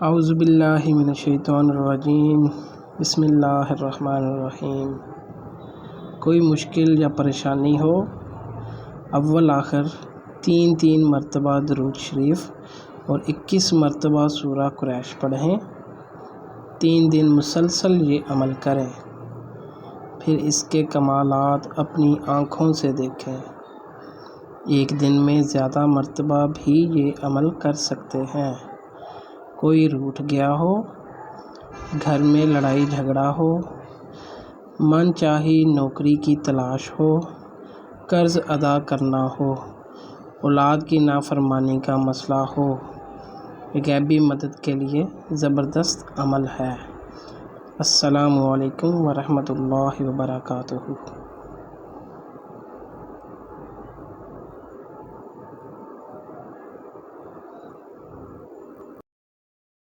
اعوذ باللہ من الشیطان الرجیم، بسم اللہ الرحمن الرحیم۔ کوئی مشکل یا پریشانی ہو، اول آخر 3 مرتبہ درود شریف اور 21 مرتبہ سورہ قریش پڑھیں۔ 3 دن مسلسل یہ عمل کریں، پھر اس کے کمالات اپنی آنکھوں سے دیکھیں۔ ایک دن میں زیادہ مرتبہ بھی یہ عمل کر سکتے ہیں۔ کوئی روٹھ گیا ہو، گھر میں لڑائی جھگڑا ہو، من چاہی نوکری کی تلاش ہو، قرض ادا کرنا ہو، اولاد کی نافرمانی کا مسئلہ ہو، غیبی مدد کے لیے زبردست عمل ہے۔ السلام علیکم ورحمۃ اللہ وبرکاتہ۔